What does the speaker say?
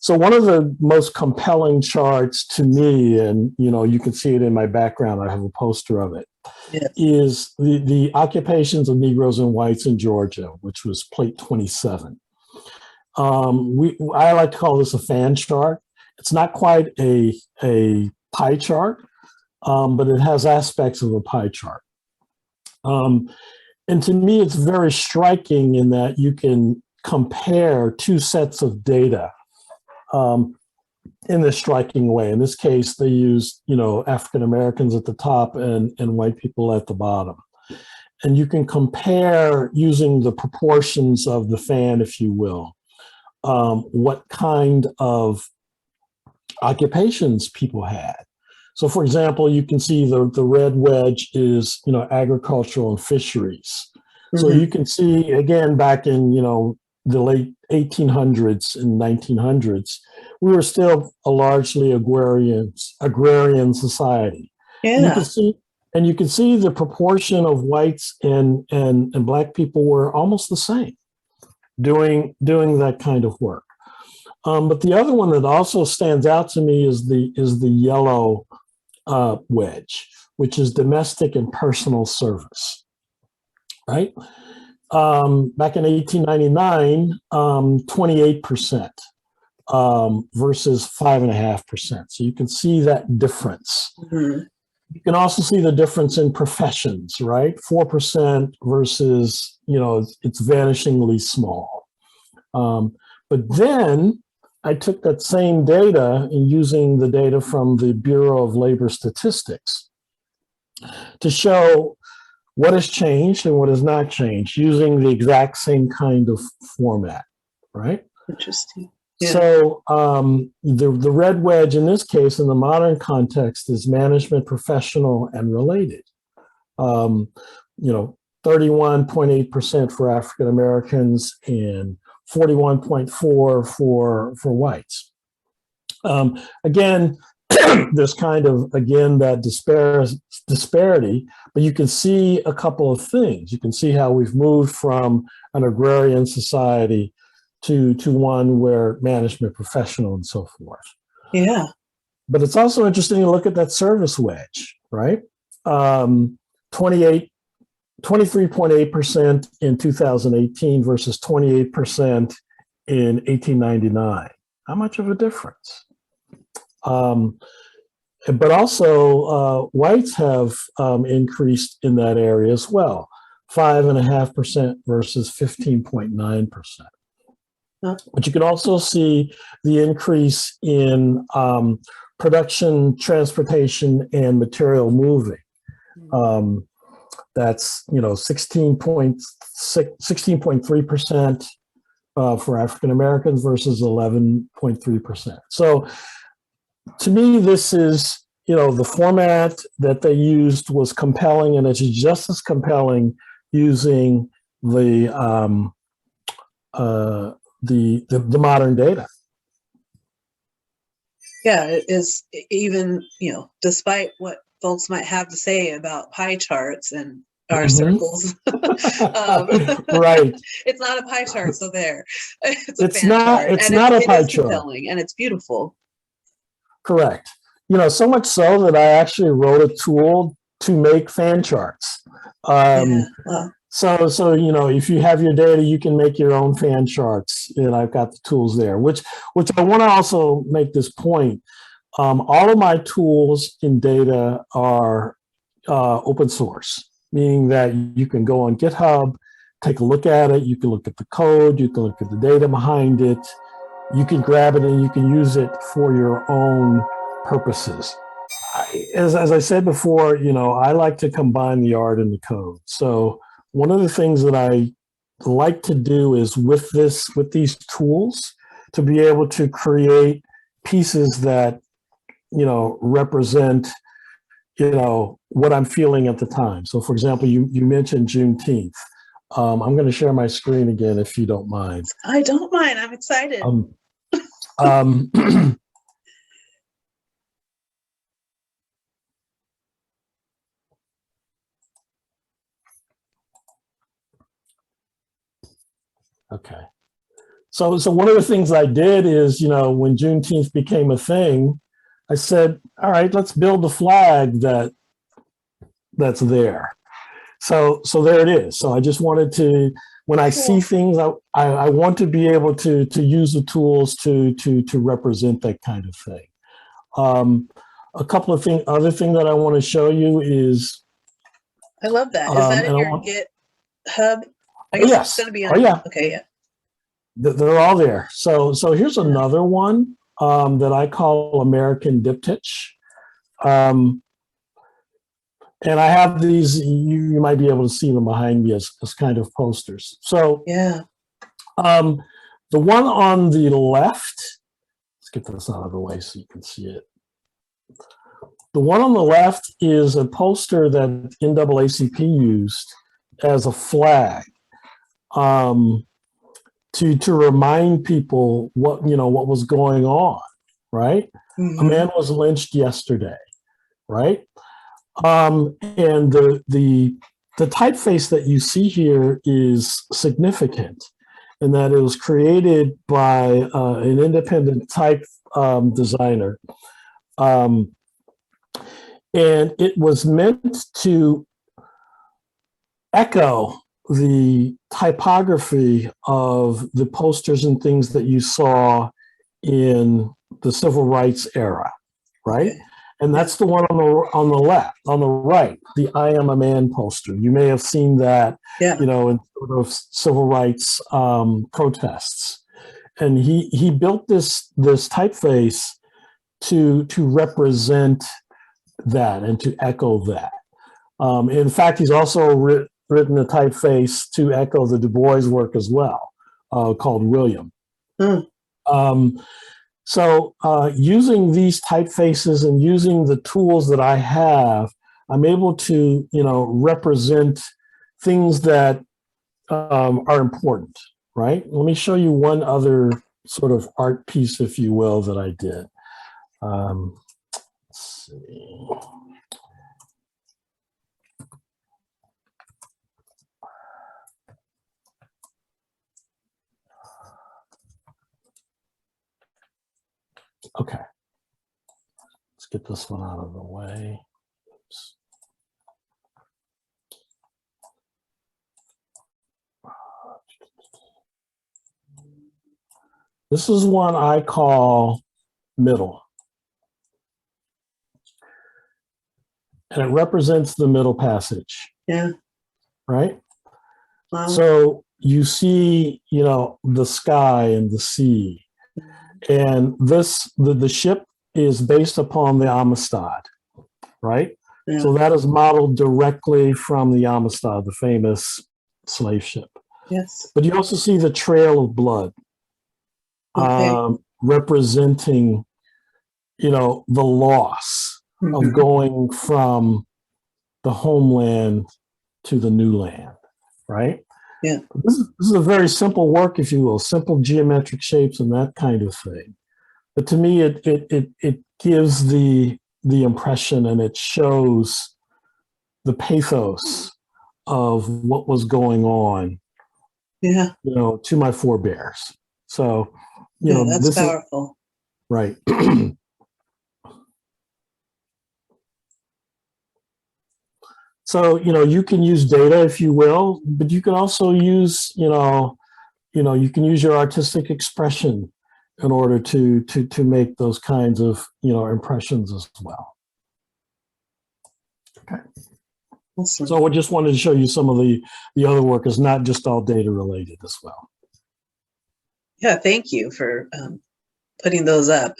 So one of the most compelling charts to me, and you can see it in my background, I have a poster of it, Yes. is the occupations of Negroes and whites in Georgia, which was plate 27. I like to call this a fan chart. It's not quite a pie chart, but it has aspects of a pie chart. And to me, it's very striking in that you can compare two sets of data in this striking way. In this case, they used, African Americans at the top and white people at the bottom. And you can compare using the proportions of the fan, if you will, what kind of occupations people had. So for example, you can see the red wedge is, agricultural and fisheries. Mm-hmm. So you can see, again, back in, the late 1800s and 1900s, we were still a largely agrarian society. Yeah. And you can see the proportion of whites and Black people were almost the same doing that kind of work. But the other one that also stands out to me is the yellow wedge, which is domestic and personal service, right? Back in 1899, 28% versus 5.5%. So you can see that difference. Mm-hmm. You can also see the difference in professions, right? 4% versus, it's vanishingly small. But then I took that same data and using the data from the Bureau of Labor Statistics to show what has changed and what has not changed using the exact same kind of format, right? Interesting. Yeah. So the red wedge in this case, in the modern context, is management, professional, and related. 31.8% for African Americans and 41.4% for whites. Again, there's kind of, that disparity, but you can see a couple of things. You can see how we've moved from an agrarian society to one where management, professional, and so forth. Yeah. But it's also interesting to look at that service wedge, right? 23.8% in 2018 versus 28% in 1899. How much of a difference? But also whites have increased in that area as well, 5.5% versus 15.9%. But you can also see the increase in production, transportation, and material moving. That's 16.3% for African Americans versus 11.3%. So to me, this is, the format that they used was compelling, and it's just as compelling using the modern data. Yeah, it is, even, despite what folks might have to say about pie charts and our circles. Right. It's not a pie chart, so there. It's a fan chart. It's not a pie chart. Compelling, and it's beautiful. Correct. So much so that I actually wrote a tool to make fan charts. Wow. So if you have your data, you can make your own fan charts, and I've got the tools there. Which I want to also make this point. All of my tools in data are open source, meaning that you can go on GitHub, take a look at it. You can look at the code. You can look at the data behind it. You can grab it and you can use it for your own purposes. As I said before, I like to combine the art and the code. So one of the things that I like to do is with these tools to be able to create pieces that, represent, what I'm feeling at the time. So for example, you mentioned Juneteenth. I'm going to share my screen again, if you don't mind. I don't mind. I'm excited. Okay. So one of the things I did is, you know, when Juneteenth became a thing, I said, all right, let's build the flag that's there. So there it is. So I just wanted to, when I see things, I want to be able to use the tools to represent that kind of thing. A couple of other thing that I want to show you is. I love that. Is that in your GitHub? I guess it's going to be on. Yeah. Okay. Yeah. They're all there. So here's another one that I call American diptych. And I have these, you might be able to see them behind me as kind of posters. So yeah, the one on the left, let's get this out of the way so you can see it. The one on the left is a poster that NAACP used as a flag to remind people what was going on, right? Mm-hmm. A man was lynched yesterday, right? And the typeface that you see here is significant in that it was created by an independent type designer. And it was meant to echo the typography of the posters and things that you saw in the civil rights era, right? Okay. And that's the one on the left, on the right, the "I Am a Man" poster. You may have seen that, you know, in sort of civil rights protests. And he built this typeface to represent that and to echo that. In fact, he's also written a typeface to echo the Du Bois work as well, called William. So using these typefaces and using the tools that I have, I'm able to, you know, represent things that are important, right? Let me show you one other sort of art piece, if you will, that I did. Let's see. Okay, let's get this one out of the way. Oops. This is one I call middle. And it represents the middle passage. Yeah. Right? Wow. So you see, you know, the sky and the sea. And the ship is based upon the Amistad, right? Yeah. So that is modeled directly from the Amistad, the famous slave ship. Yes. But you also see the trail of blood, representing, you know, the loss of going from the homeland to the new land, right? Yeah. This is a very simple work, if you will, simple geometric shapes and that kind of thing. But to me, it gives the impression and it shows the pathos of what was going on, you know, to my forebears. So, you know, that's powerful. Right. So, you know, you can use data, if you will, but you can also use, you can use your artistic expression in order to make those kinds of, you know, impressions as well. Okay. Awesome. So I just wanted to show you some of the other work is not just all data related as well. Yeah, thank you for putting those up.